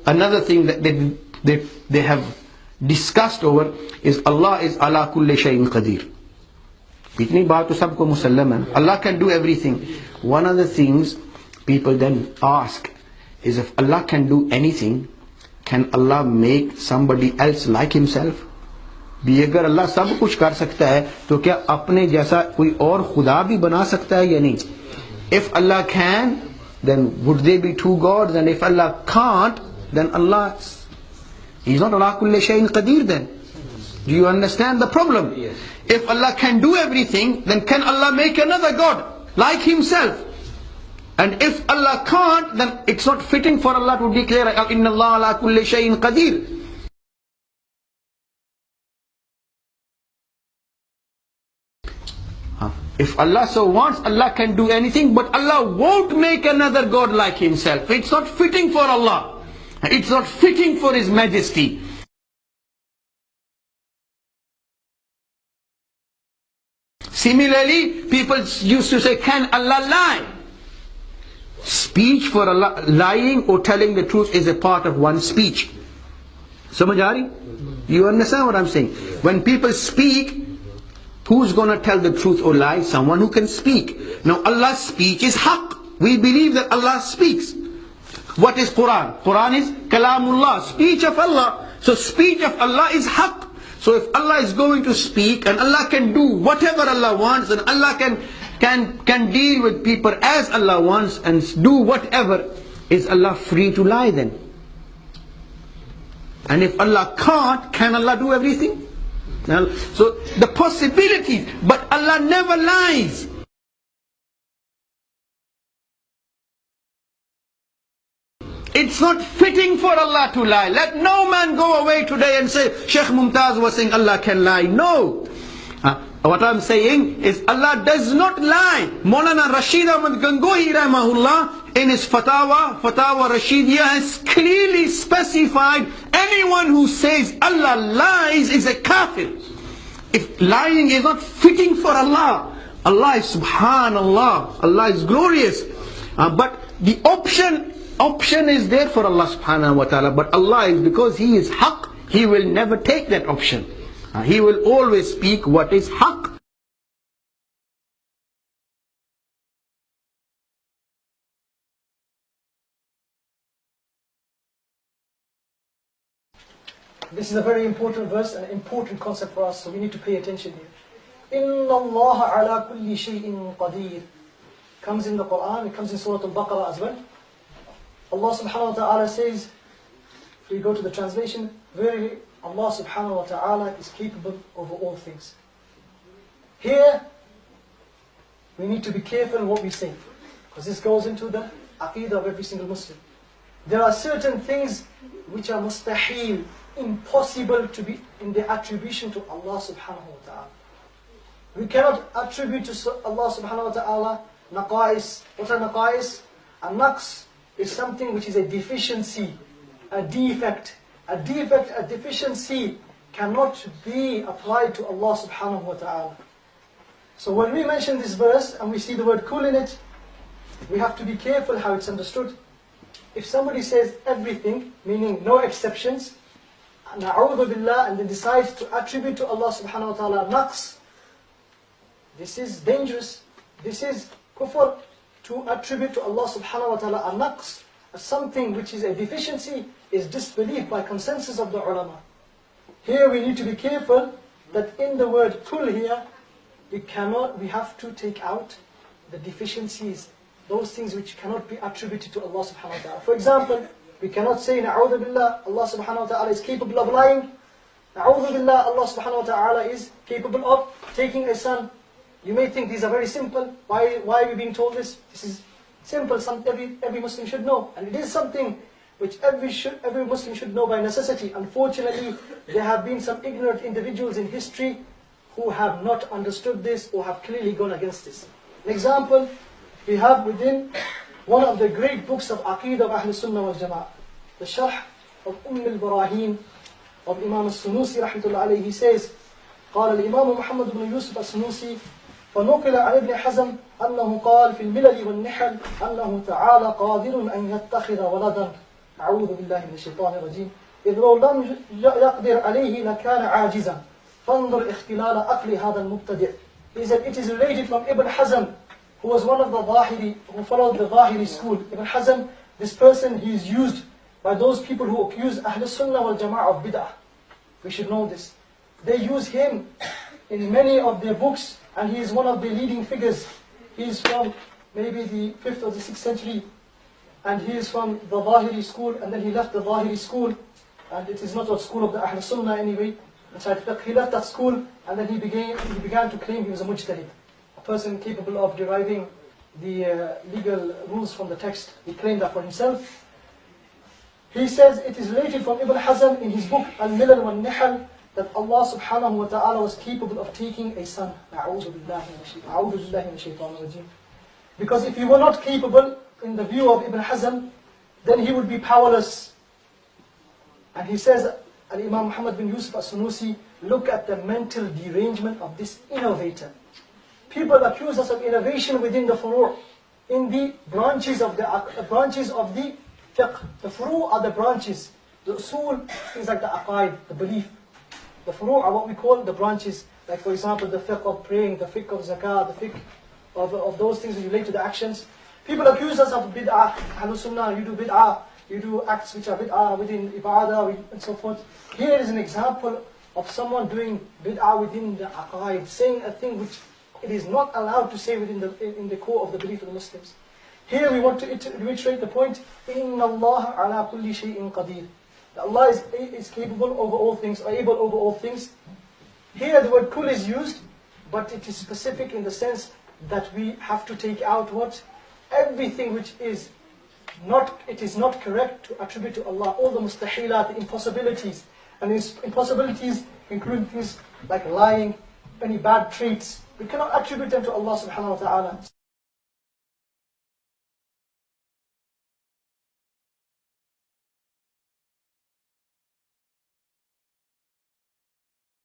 another thing that they have discussed over is Allah is ala kulli shay'in qadir. Itni baat to sabko musallam hai. Allah can do everything. One of the things people then ask is, if Allah can do anything, can Allah make somebody else like himself? भी अगर अल्लाह सब कुछ कर सकता है तो क्या अपने जैसा कोई और खुदा भी बना सकता है या नहीं? If Allah can, then would they be two gods? And if Allah can't, then Allah, He's not ala kulli shay'in qadir then. Do you understand the problem? Yes. If Allah can do everything, then can Allah make another God like Himself? And if Allah can't, then it's not fitting for Allah to declare inna Allah ala kulli shay'in qadir. If Allah so wants, Allah can do anything, but Allah won't make another God like Himself. It's not fitting for Allah. It's not fitting for His majesty. Similarly, people used to say, can Allah lie? Speech for Allah, lying or telling the truth is a part of one's speech. Samajh aa rahi? You understand what I'm saying? When people speak, who's going to tell the truth or lie? Someone who can speak. Now Allah's speech is haqq. We believe that Allah speaks. What is Quran? Quran is kalamullah, speech of Allah. So speech of Allah is haqq. So if Allah is going to speak and Allah can do whatever Allah wants, and Allah can deal with people as Allah wants and do whatever, is Allah free to lie then? And if Allah can't, can Allah do everything? Now, so the possibilities, but Allah never lies. It's not fitting for Allah to lie. Let no man go away today and say, Sheikh Mumtaz was saying Allah can lie. No. What I'm saying is Allah does not lie. Maulana Rashid Ahmad Gangohi rahimahullah in his Fatawa Rashidiyah has clearly specified anyone who says Allah lies is a kafir. If lying is not fitting for Allah, Allah is subhanallah, Allah is glorious. But the option is there for Allah subhanahu wa ta'ala. But Allah is, because He is haqq, He will never take that option. He will always speak what is haqq. This is a very important verse and an important concept for us, so we need to pay attention here. Inna Allah ala kulli shay'in qadir. Comes in the Quran, it comes in Surah Al-Baqarah as well. Allah subhanahu wa ta'ala says, if we go to the translation, verily Allah subhanahu wa ta'ala is capable of all things. Here, we need to be careful in what we say, because this goes into the aqeedah of every single Muslim. There are certain things which are mustahil, impossible to be in the attribution to Allah subhanahu wa ta'ala. We cannot attribute to Allah subhanahu wa ta'ala naqais. What are naqais? A naqs is something which is a deficiency, a defect. A defect, a deficiency cannot be applied to Allah subhanahu wa ta'ala. So when we mention this verse and we see the word kul in it, we have to be careful how it's understood. If somebody says everything, meaning no exceptions, na'udhu billah, and then decides to attribute to Allah subhanahu wa ta'ala naqs, this is dangerous. This is kufr, to attribute to Allah subhanahu wa ta'ala a naqs, something which is a deficiency, is disbelief by consensus of the ulama. Here we need to be careful that in the word kul here, we have to take out the deficiencies, those things which cannot be attributed to Allah subhanahu wa ta'ala. For example, we cannot say, na'udhu billah, Allah subhanahu wa ta'ala is capable of lying. Na'udhu billah, Allah subhanahu wa ta'ala is capable of taking a son. You may think these are very simple. Why are we being told this? This is simple, every Muslim should know. And it is something which every Muslim should know by necessity. Unfortunately, there have been some ignorant individuals in history who have not understood this or have clearly gone against this. An example, we have within one of the great books of Aqeedah of Ahl Sunnah wal Jama'ah, the Sharh of al-Barahin of Imam al-Sunusi rahmatullah alayhi, he says, قال الإمام محمد بن يوسف السنوسي فنقل عن ابن حزم أنه قال في الملل والنحل أنه تعالى قادر أن يتخذ ولدا أعوذ بالله من الشيطان الرجيم إذ لو لم يقدر عليه لكان عاجزا فانظر اختلال عقل هذا المبتدع. He said it is related from Ibn Hazm, who was one of the Zahiri, who followed the Zahiri school. Ibn Hazm, this person, he is used by those people who accuse Ahl Sunnah wal Jama'ah of bid'ah. We should know this. They use him in many of their books, and he is one of the leading figures. He is from maybe the 5th or the 6th century, and he is from the Zahiri school, and then he left the Zahiri school, and it is not a school of the Ahl Sunnah anyway. He left that school, and then he began to claim he was a mujtahid, a person capable of deriving the legal rules from the text. He claimed that for himself. He says it is related from Ibn Hazm in his book Al-Milal wal-Nihal that Allah subhanahu wa ta'ala was capable of taking a son. Because if he were not capable, in the view of Ibn Hazm, then he would be powerless. And he says, Al-Imam Muhammad bin Yusuf al-Sunusi, look at the mental derangement of this innovator. People accuse us of innovation within the furu', in the branches of the fiqh. The furu' are the branches. The usul, things like the aqaid, the belief. The furu' are what we call the branches. Like for example, the fiqh of praying, the fiqh of zakah, the fiqh of those things that relate to the actions. People accuse us of bid'ah. Ahlus Sunnah, you do bid'ah. You do acts which are bid'ah within ibadah and so forth. Here is an example of someone doing bid'ah within the aqaid, saying a thing which it is not allowed to say in the core of the belief of the Muslims. Here we want to reiterate the point, إِنَّ اللَّهَ عَلَى كُلِّ شَيْءٍ قَدِيرٍ. That Allah is capable over all things, or able over all things. Here the word kul is used, but it is specific in the sense that we have to take out what? Everything which is not, it is not correct to attribute to Allah. All the mustahilat, the impossibilities. And these impossibilities include things like lying, any bad traits. We cannot attribute them to Allah subhanahu wa ta'ala.